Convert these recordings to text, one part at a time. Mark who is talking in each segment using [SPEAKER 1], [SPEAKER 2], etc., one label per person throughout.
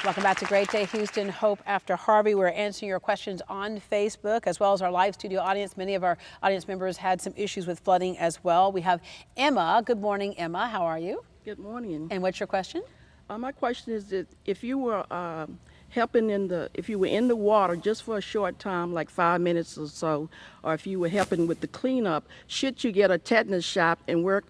[SPEAKER 1] Welcome back to Great Day Houston, Hope After Harvey. We're answering your questions on Facebook as well as our live studio audience. Many of our audience members had some issues with flooding as well. We have Emma. Good morning, Emma. How are you?
[SPEAKER 2] Good morning.
[SPEAKER 1] And what's your question?
[SPEAKER 2] My question is that if you were if you were in the water just for a short time, like 5 minutes or so, or if you were helping with the cleanup, should you get a tetanus shot and where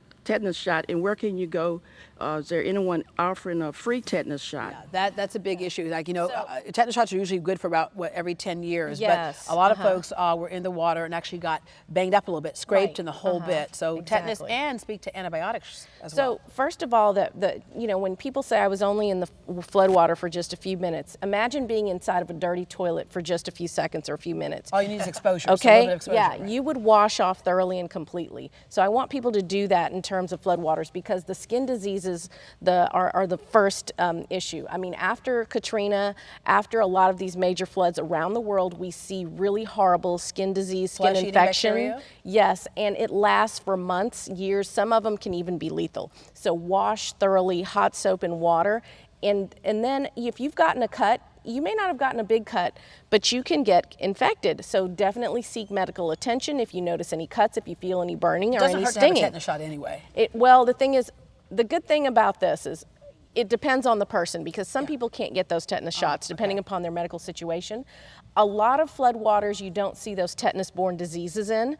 [SPEAKER 2] can you go? Is there anyone offering a free tetanus shot?
[SPEAKER 1] Yeah, that's a big issue. Like, you know, tetanus shots are usually good for about, every 10 years.
[SPEAKER 3] Yes.
[SPEAKER 1] But a lot of folks were in the water and actually got banged up a little bit, scraped in the whole bit. So tetanus, and speak to antibiotics as well.
[SPEAKER 3] So first of all, when people say I was only in the flood water for just a few minutes, imagine being inside of a dirty toilet for just a few seconds or a few minutes.
[SPEAKER 1] All you need is exposure.
[SPEAKER 3] Okay,
[SPEAKER 1] so a little bit of exposure,
[SPEAKER 3] yeah,
[SPEAKER 1] right?
[SPEAKER 3] You would wash off thoroughly and completely. So I want people to do that in terms of floodwaters because the skin diseases are the first issue. I mean, after Katrina, after a lot of these major floods around the world, we see really horrible skin disease, skin infection.
[SPEAKER 1] Bacteria?
[SPEAKER 3] Yes, and it lasts for months, years. Some of them can even be lethal. So wash thoroughly, hot soap and water. And then if you've gotten a cut, you may not have gotten a big cut, but you can get infected. So definitely seek medical attention if you notice any cuts, if you feel any burning or any stinging.
[SPEAKER 1] Doesn't hurt to have a tetanus shot anyway.
[SPEAKER 3] Well, the thing is, the good thing about this is it depends on the person because some people can't get those tetanus shots depending upon their medical situation. A lot of floodwaters you don't see those tetanus-borne diseases in.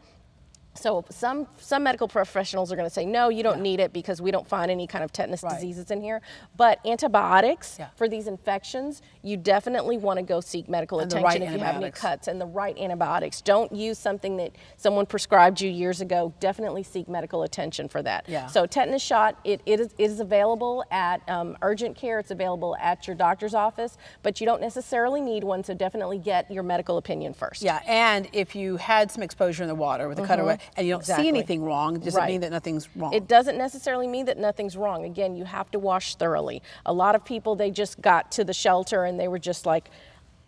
[SPEAKER 3] So some medical professionals are going to say, no, you don't need it because we don't find any kind of tetanus diseases in here. But antibiotics for these infections, you definitely want to go seek medical attention if you have any cuts and the right antibiotics. Don't use something that someone prescribed you years ago. Definitely seek medical attention for that. Yeah. So tetanus shot, it is available at urgent care. It's available at your doctor's office, but you don't necessarily need one. So definitely get your medical opinion first.
[SPEAKER 1] Yeah, and if you had some exposure in the water with a cutaway, and you don't see anything wrong, does it mean that nothing's wrong?
[SPEAKER 3] It doesn't necessarily mean that nothing's wrong. Again, you have to wash thoroughly. A lot of people, they just got to the shelter and they were just like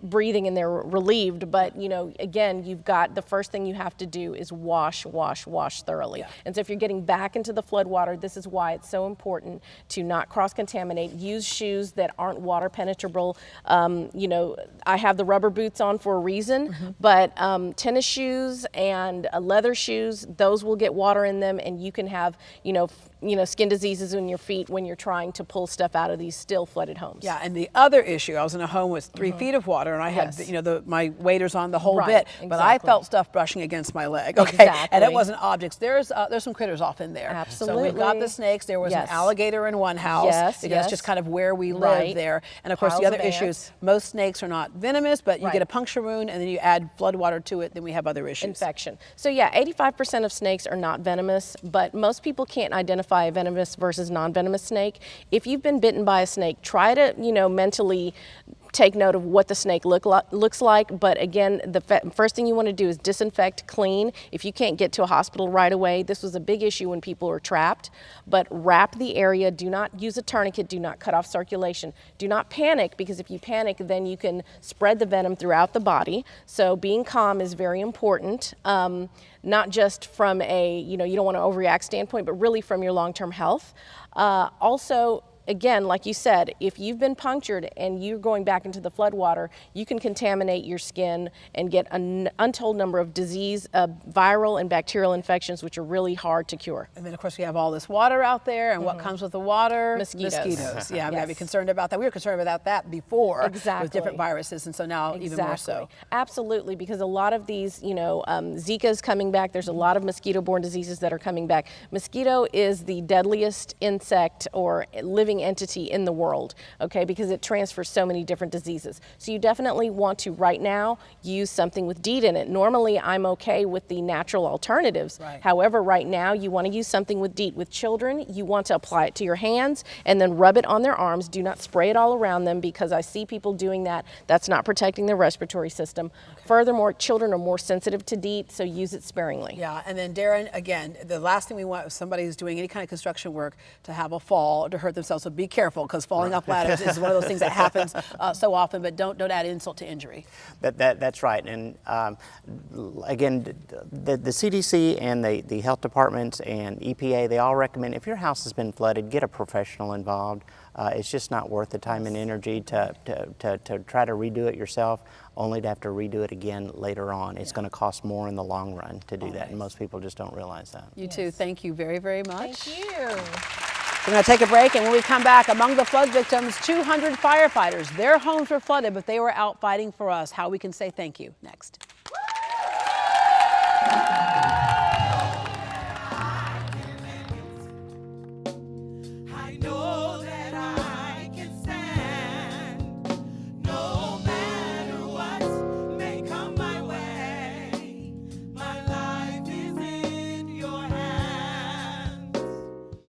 [SPEAKER 3] breathing and they're relieved, but you know, again, the first thing you have to do is wash thoroughly. And so if you're getting back into the flood water, this is why it's so important to not cross-contaminate. Use shoes that aren't water penetrable. You know, I have the rubber boots on for a reason, but tennis shoes and leather shoes, those will get water in them and you can have, you know, skin diseases in your feet when you're trying to pull stuff out of these still flooded homes.
[SPEAKER 1] Yeah, and the other issue, I was in a home with 3 feet of water and I had, you know, my waders on the whole bit, but I felt stuff brushing against my leg, and it wasn't objects. There's some critters off in there.
[SPEAKER 3] Absolutely.
[SPEAKER 1] So we've got the snakes. There was an alligator in one house. That's just kind of where we live there. And of course, the other issue is most snakes are not venomous, but you get a puncture wound and then you add flood water to it, then we have other issues.
[SPEAKER 3] Infection. So yeah, 85% of snakes are not venomous, but most people can't identify a venomous versus non-venomous snake. If you've been bitten by a snake, try to, you know, mentally take note of what the snake looks like, but again, the first thing you want to do is disinfect, clean. If you can't get to a hospital right away, this was a big issue when people were trapped, but wrap the area. Do not use a tourniquet. Do not cut off circulation. Do not panic, because if you panic, then you can spread the venom throughout the body. So being calm is very important. Not just from a, you don't want to overreact standpoint, but really from your long-term health. Also, again, like you said, if you've been punctured and you're going back into the floodwater, you can contaminate your skin and get an untold number of disease, viral and bacterial infections, which are really hard to cure.
[SPEAKER 1] And then, of course, we have all this water out there, and what comes with the water?
[SPEAKER 3] Mosquitoes.
[SPEAKER 1] Yeah, I've got to be concerned about that. We were concerned about that before with different viruses, and so now even more so.
[SPEAKER 3] Absolutely, because a lot of these, Zika is coming back. There's a lot of mosquito-borne diseases that are coming back. Mosquito is the deadliest insect or living entity in the world, okay, because it transfers so many different diseases. So you definitely want to, right now, use something with DEET in it. Normally, I'm okay with the natural alternatives. However, right now, you want to use something with DEET. With children, you want to apply it to your hands and then rub it on their arms. Do not spray it all around them, because I see people doing that. That's not protecting their respiratory system. Furthermore, children are more sensitive to DEET, so use it sparingly.
[SPEAKER 1] Yeah, and then Darren, again, the last thing we want is somebody who's doing any kind of construction work to have a fall or to hurt themselves. So So be careful, because falling off ladders is one of those things that happens so often, but don't add insult to injury.
[SPEAKER 4] That's right. And again, the CDC and the health departments and EPA, they all recommend if your house has been flooded, get a professional involved. It's just not worth the time and energy to try to redo it yourself, only to have to redo it again later on. It's going to cost more in the long run to do that, and most people just don't realize that.
[SPEAKER 1] You too. Thank you very, very much.
[SPEAKER 3] Thank you.
[SPEAKER 1] We're going to take a break, and when we come back, among the flood victims, 200 firefighters. Their homes were flooded, but they were out fighting for us. How we can say thank you. Next.